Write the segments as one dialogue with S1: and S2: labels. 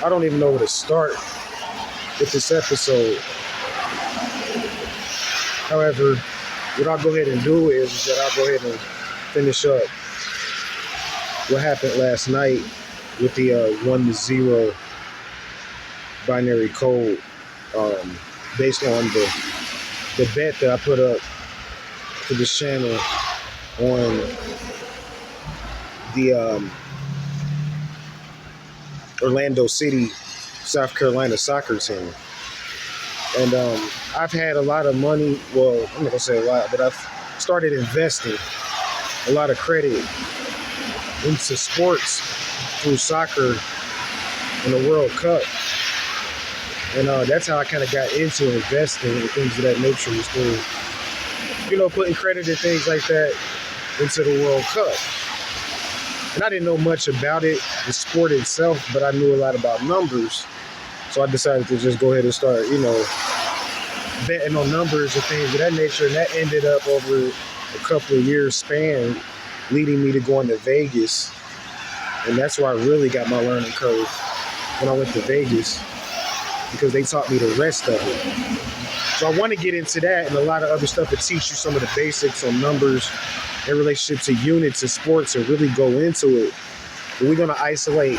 S1: I don't even know where to start with this episode. However, what I'll go ahead and do is that I'll go ahead and finish up what happened last night with the 1-0 binary code, based on the bet that I put up to this channel on the Orlando City, South Carolina soccer team. And I've had a lot of money. Well, I'm not gonna say a lot, but I've started investing a lot of credit into sports through soccer and the World Cup. And that's how I kind of got into investing and things of that nature, was through, putting credit and things like that into the World Cup. And I didn't know much about it, the sport itself, but I knew a lot about numbers. So I decided to just go ahead and start, betting on numbers and things of that nature. And that ended up over a couple of years span, leading me to going to Vegas. And that's where I really got my learning curve, when I went to Vegas, because they taught me the rest of it. So I want to get into that and a lot of other stuff to teach you some of the basics on numbers in relationship to units and sports, and really go into it. But we're going to isolate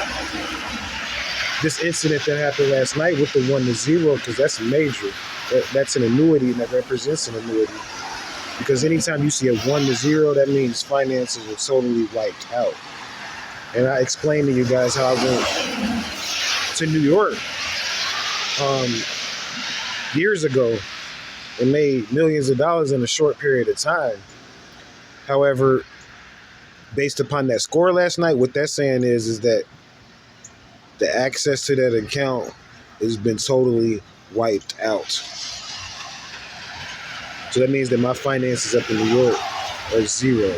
S1: this incident that happened last night with the 1-0, because that's major. That's an annuity, and that represents an annuity. Because anytime you see a 1-0, that means finances are totally wiped out. And I explained to you guys how I went to New York years ago and made millions of dollars in a short period of time. However, based upon that score last night, what that's saying is that the access to that account has been totally wiped out. So that means that my finances up in New York are zero.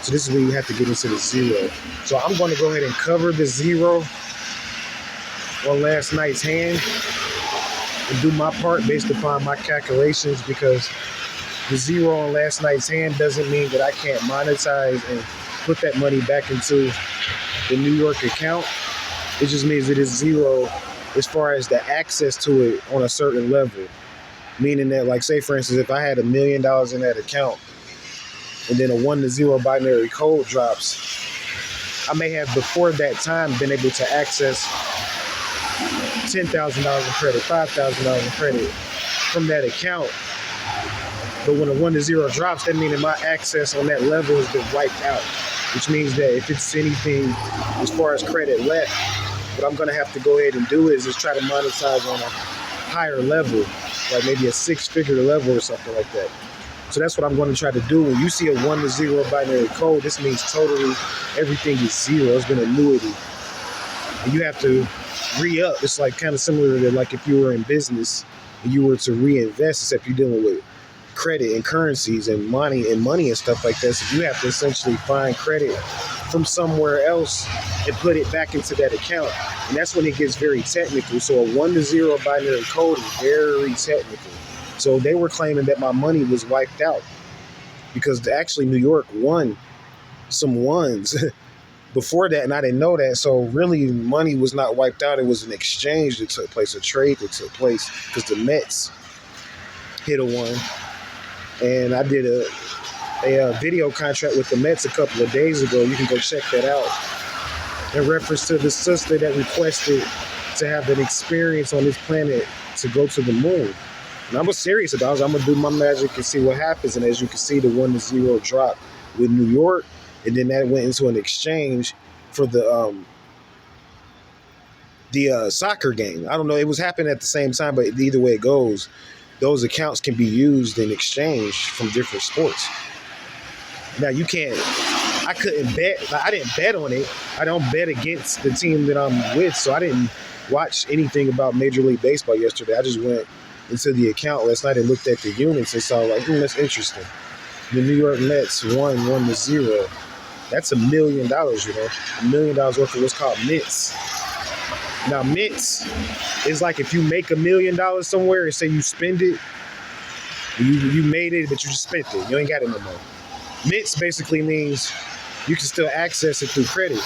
S1: So this is where you have to get into the zero. So I'm going to go ahead and cover the zero on last night's hand and do my part based upon my calculations, because the zero on last night's hand doesn't mean that I can't monetize and put that money back into the New York account. It just means it is zero as far as the access to it on a certain level. Meaning that, like, say for instance, if I had $1 million in that account and then a 1-0 binary code drops, I may have before that time been able to access $10,000 in credit, $5,000 in credit from that account. But when a 1-0 drops, that means that my access on that level has been wiped out, which means that if it's anything as far as credit left, what I'm going to have to go ahead and do is just try to monetize on a higher level, like maybe a 6-figure level or something like that. So that's what I'm going to try to do. When you see a 1-0 binary code, this means totally everything is zero. It's been annuity. And you have to re-up. It's like kind of similar to like if you were in business and you were to reinvest, except you're dealing with credit and currencies and money and stuff like that. So you have to essentially find credit from somewhere else and put it back into that account. And that's when it gets very technical. So a 1-0 binary code is very technical. So they were claiming that my money was wiped out because actually New York won some ones before that, and I didn't know that. So really money was not wiped out. It was an exchange that took place, a trade that took place, because the Mets hit a one. And I did a video contract with the Mets a couple of days ago. You can go check that out. In reference to the sister that requested to have an experience on this planet to go to the moon. And I was serious about it. I'm going to do my magic and see what happens. And as you can see, the 1-0 dropped with New York. And then that went into an exchange for the soccer game. I don't know. It was happening at the same time, but either way it goes, those accounts can be used in exchange from different sports. Now you can't, I couldn't bet, I didn't bet on it. I don't bet against the team that I'm with. So I didn't watch anything about Major League Baseball yesterday. I just went into the account last night and looked at the units and saw like, that's interesting. The New York Mets won 1-0. That's $1 million, $1 million worth of what's called mints. Now, mints is like if you make $1 million somewhere and say you spend it, you made it, but you just spent it. You ain't got it no more. Mints basically means you can still access it through credit.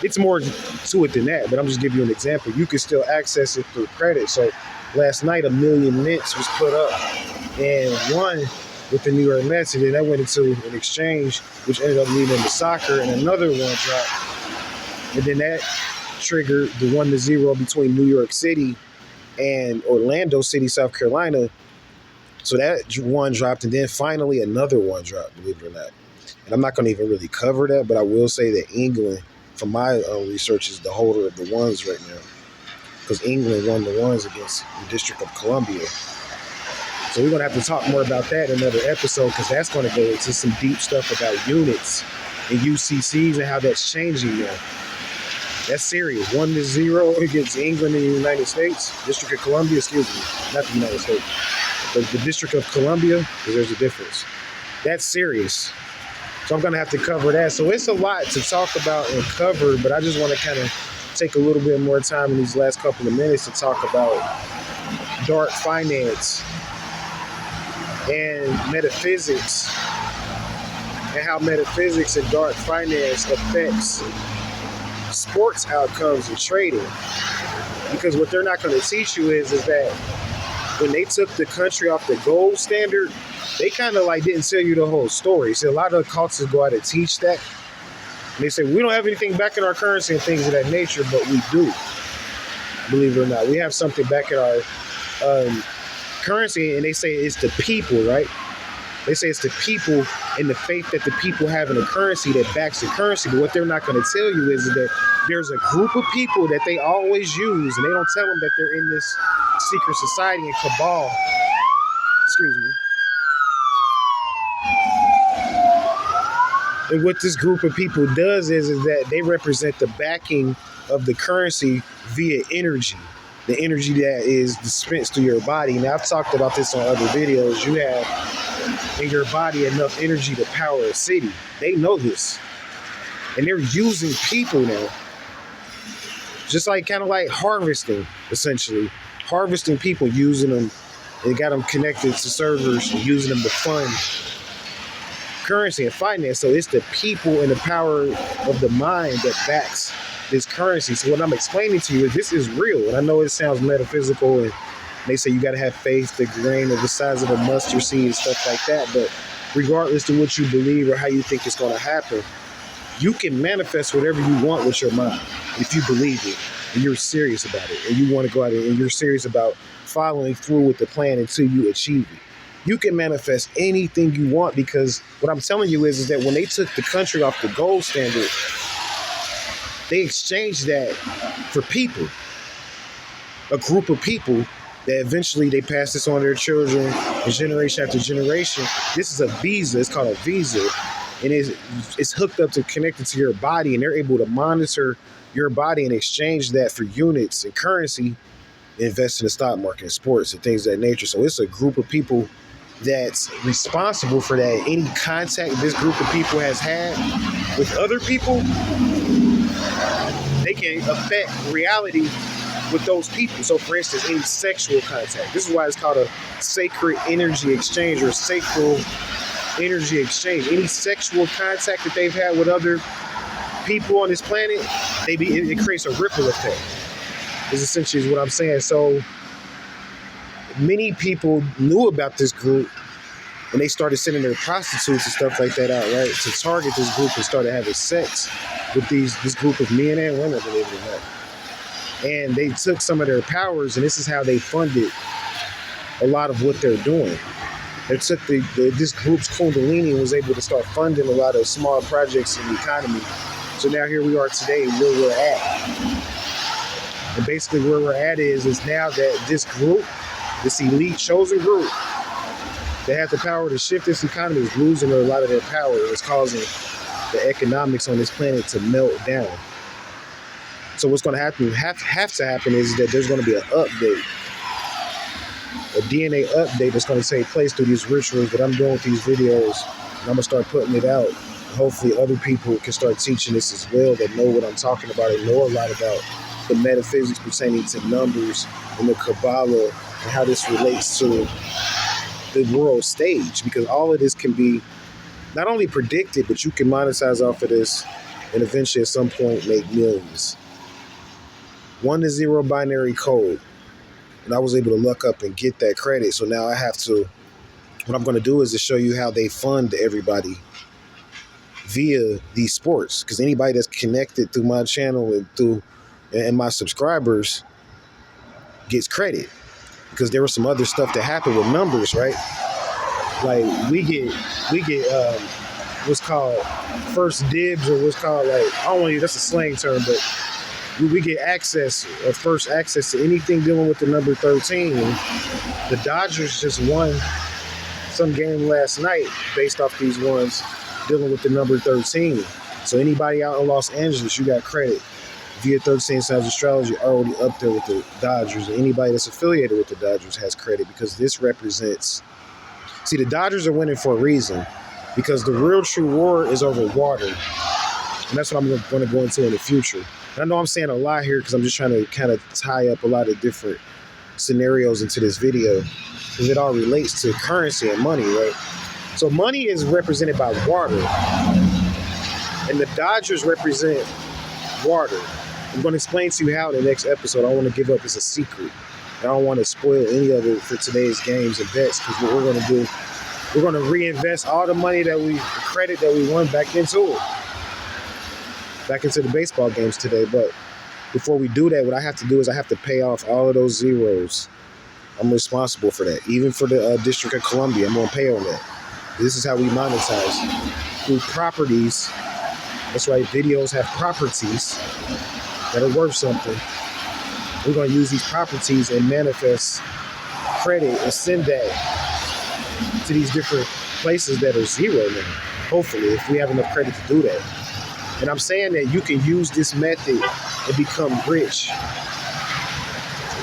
S1: It's more to it than that, but I'm just giving you an example. You can still access it through credit. So last night, 1,000,000 mints was put up, and one with the New York Mets, and then that went into an exchange, which ended up leading to soccer, and another one dropped. And then that triggered the 1-0 between New York City and Orlando City, South Carolina. So that one dropped, and then finally another one dropped, believe it or not. And I'm not going to even really cover that, but I will say that England, from my research, is the holder of the ones right now, because England won the ones against the District of Columbia. So we're going to have to talk more about that in another episode, because that's going to go into some deep stuff about units and UCCs and how that's changing now. That's serious. 1-0 against England in the United States. District of Columbia, excuse me, not the United States, but the District of Columbia, because there's a difference. That's serious. So I'm going to have to cover that. So it's a lot to talk about and cover, but I just want to kind of take a little bit more time in these last couple of minutes to talk about dark finance and metaphysics, and how metaphysics and dark finance affects sports outcomes and trading. Because what they're not going to teach you is that when they took the country off the gold standard, they kind of like didn't tell you the whole story. So a lot of cultures go out and teach that. And they say, we don't have anything back in our currency and things of that nature, but we do. Believe it or not, we have something back in our currency, and they say it's the people, right? They say it's the people and the faith that the people have in the currency that backs the currency. But what they're not going to tell you is that there's a group of people that they always use, and they don't tell them that they're in this secret society and cabal. Excuse me. And what this group of people does is that they represent the backing of the currency via energy, the energy that is dispensed through your body. Now, I've talked about this on other videos. You have in your body enough energy to power a city. They know this. And they're using people now. Just like kind of like harvesting, essentially. Harvesting people, using them. They got them connected to servers and using them to fund currency and finance. So it's the people and the power of the mind that backs this currency. So what I'm explaining to you is this is real. And I know it sounds metaphysical, and they say you got to have faith, the grain of the size of a mustard seed and stuff like that. But regardless of what you believe or how you think it's going to happen, you can manifest whatever you want with your mind if you believe it and you're serious about it, and you want to go out and you're serious about following through with the plan until you achieve it. You can manifest anything you want, because what I'm telling you is that when they took the country off the gold standard, they exchanged that for people, a group of people that eventually they pass this on to their children, and generation after generation. This is a visa. It's called a visa, and it's hooked up to connected to your body, and they're able to monitor your body and exchange that for units and currency, invest in the stock market and sports and things of that nature. So it's a group of people that's responsible for that. Any contact this group of people has had with other people, they can affect reality with those people. So for instance, any sexual contact. This is why it's called a sacred energy exchange or sacral energy exchange. Any sexual contact that they've had with other people on this planet, it creates a ripple effect. Is essentially what I'm saying. So many people knew about this group, and they started sending their prostitutes and stuff like that out, right, to target this group, and started having sex with this group of men and women, believe it or not. And they took some of their powers, and this is how they funded a lot of what they're doing. They took this group's Kundalini and was able to start funding a lot of small projects in the economy. So now here we are today, where we're at. And basically where we're at is now that this group, this elite chosen group that have the power to shift this economy, is losing a lot of their power. It's causing the economics on this planet to melt down. So what's going to happen, have to happen, is that there's going to be an update, a DNA update that's going to take place through these rituals that I'm doing with these videos. And I'm going to start putting it out. Hopefully other people can start teaching this as well, that know what I'm talking about and know a lot about the metaphysics pertaining to numbers and the Kabbalah and how this relates to the world stage. Because all of this can be not only predicted, but you can monetize off of this and eventually at some point make millions. 1 to 0 binary code. And I was able to look up and get that credit. So now I have to, what I'm going to do is to show you how they fund everybody via these sports. Because anybody that's connected through my channel and my subscribers gets credit. Because there was some other stuff that happened with numbers, right? Like we get what's called first dibs, or what's called, like, I don't want to, that's a slang term, but we get access or first access to anything dealing with the number 13. The Dodgers just won some game last night based off these ones dealing with the number 13. So anybody out in Los Angeles, you got credit via 13 Signs Astrology, already up there with the Dodgers. And anybody that's affiliated with the Dodgers has credit, because this represents, see, the Dodgers are winning for a reason, because the real true war is over water. And that's what I'm going to go into in the future. And I know I'm saying a lot here because I'm just trying to kind of tie up a lot of different scenarios into this video, because it all relates to currency and money, right? So money is represented by water, and the Dodgers represent water. I'm going to explain to you how in the next episode. I don't want to give up as a secret. I don't want to spoil any of it for today's games and bets, because what we're going to do, we're going to reinvest all the money that the credit that we won back into it. Back into the baseball games today. But before we do that, what I have to do is I have to pay off all of those zeros. I'm responsible for that. Even for the District of Columbia, I'm going to pay on that. This is how we monetize, through properties. That's right, videos have properties that are worth something. We're going to use these properties and manifest credit and send that to these different places that are zero now. Hopefully, if we have enough credit to do that. And I'm saying that you can use this method and become rich.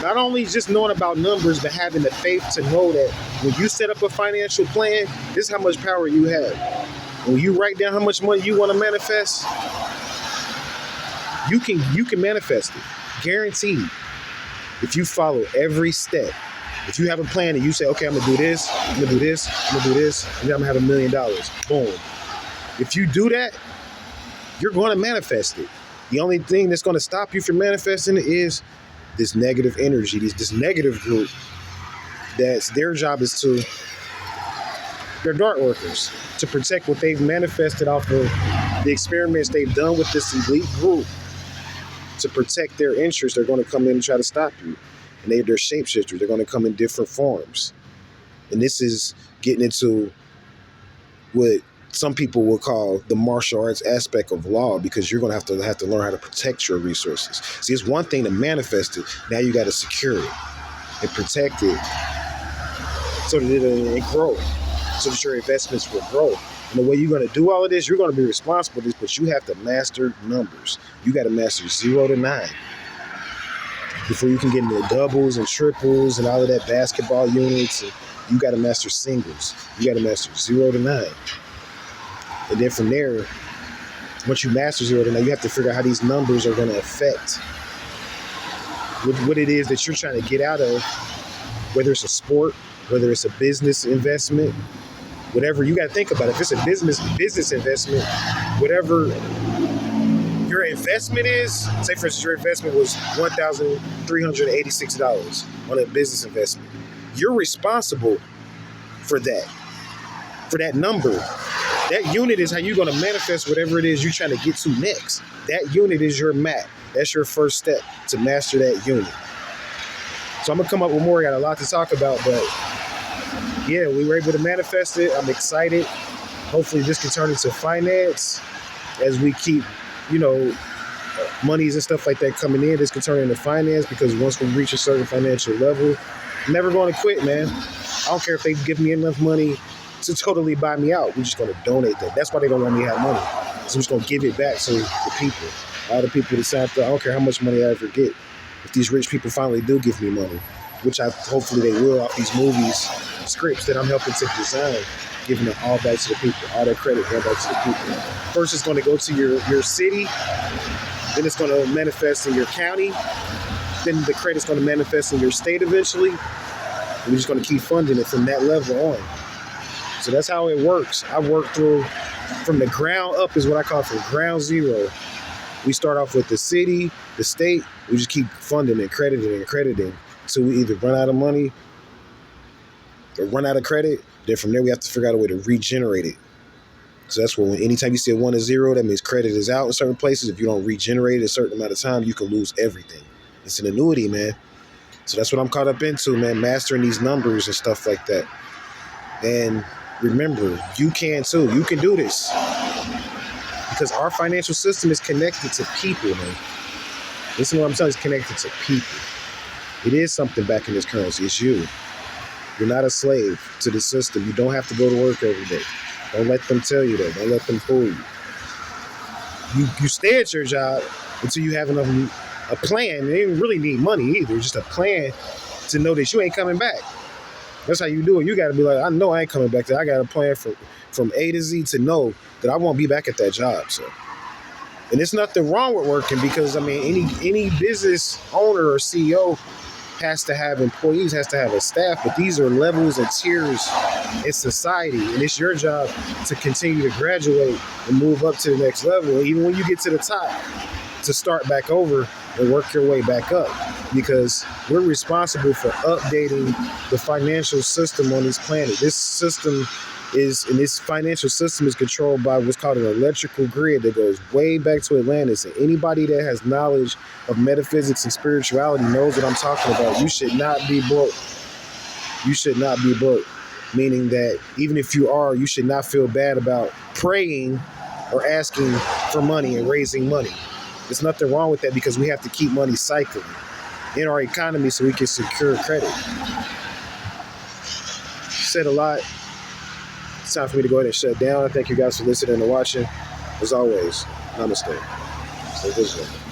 S1: Not only just knowing about numbers, but having the faith to know that when you set up a financial plan, this is how much power you have. When you write down how much money you want to manifest, you can manifest it, guaranteed. If you follow every step, if you have a plan and you say, okay, I'm gonna do this, I'm gonna do this, I'm gonna do this, and then I'm gonna have $1 million. Boom. If you do that, you're going to manifest it. The only thing that's going to stop you from manifesting it is this negative energy, this negative group. That's their job is to, they're dark workers, to protect what they've manifested off of the experiments they've done with this elite group. To protect their interests, they're going to come in and try to stop you. And they're shapeshifters. They're going to come in different forms. And this is getting into what some people will call the martial arts aspect of law, because you're going to have to learn how to protect your resources. See, it's one thing to manifest it. Now you got to secure it and protect it so that it grow, so that your investments will grow. And the way you're going to do all of this, you're going to be responsible for this, but you have to master numbers. You got to master 0 to 9 before you can get into doubles and triples and all of that basketball units. And you got to master singles. You got to master 0 to 9. And then from there, once you master 0 to 9, you have to figure out how these numbers are going to affect what it is that you're trying to get out of, whether it's a sport, whether it's a business investment, whatever. You got to think about it. If it's a business investment, whatever your investment is, say for instance your investment was $1,386 on a business investment, you're responsible for that number. That unit is how you're going to manifest whatever it is you're trying to get to next. That unit is your map. That's your first step to master that unit. So I'm going to come up with more. I got a lot to talk about, but yeah, we were able to manifest it. I'm excited. Hopefully this can turn into finance as we keep, monies and stuff like that coming in. This can turn into finance, because once we reach a certain financial level, I'm never going to quit, man. I don't care if they give me enough money to totally buy me out. We're just going to donate that. That's why they don't want me to have money. So I'm just going to give it back to the people. All the people that sign up, I don't care how much money I ever get. If these rich people finally do give me money, which hopefully they will off these movies, scripts that I'm helping to design, giving it all back to the people. All that credit going back to the people. First, it's going to go to your city. Then it's going to manifest in your county. Then the credit's going to manifest in your state eventually. And we're just going to keep funding it from that level on. So that's how it works. I work through from the ground up is what I call from ground zero. We start off with the city, the state. We just keep funding and crediting until we either run out of money or run out of credit. Then from there, we have to figure out a way to regenerate it. So that's what anytime you see a 1 to 0, that means credit is out in certain places. If you don't regenerate it a certain amount of time, you can lose everything. It's an annuity, man. So that's what I'm caught up into, man, mastering these numbers and stuff like that. And remember, you can too. You can do this. Because our financial system is connected to people, man. Listen to what I'm saying, it's connected to people. It is something back in this currency. It's you. You're not a slave to the system. You don't have to go to work every day. Don't let them tell you that. Don't let them fool you. You stay at your job until you have a plan. They didn't really need money either. Just a plan to know that you ain't coming back. That's how you do it. You got to be like, I know I ain't coming back there. I got a plan from A to Z to know that I won't be back at that job. So, and there's nothing wrong with working because, I mean, any business owner or CEO has to have employees, has to have a staff, but these are levels and tiers in society, and it's your job to continue to graduate and move up to the next level. And even when you get to the top, to start back over and work your way back up, because we're responsible for updating the financial system on this planet. This financial system is controlled by what's called an electrical grid that goes way back to Atlantis. And anybody that has knowledge of metaphysics and spirituality knows what I'm talking about. You should not be broke. You should not be broke. Meaning that even if you are, you should not feel bad about praying or asking for money and raising money. There's nothing wrong with that because we have to keep money cycling in our economy so we can secure credit. Said a lot. It's time for me to go ahead and shut down. Thank you guys for listening and watching. As always, namaste. Stay vigilant.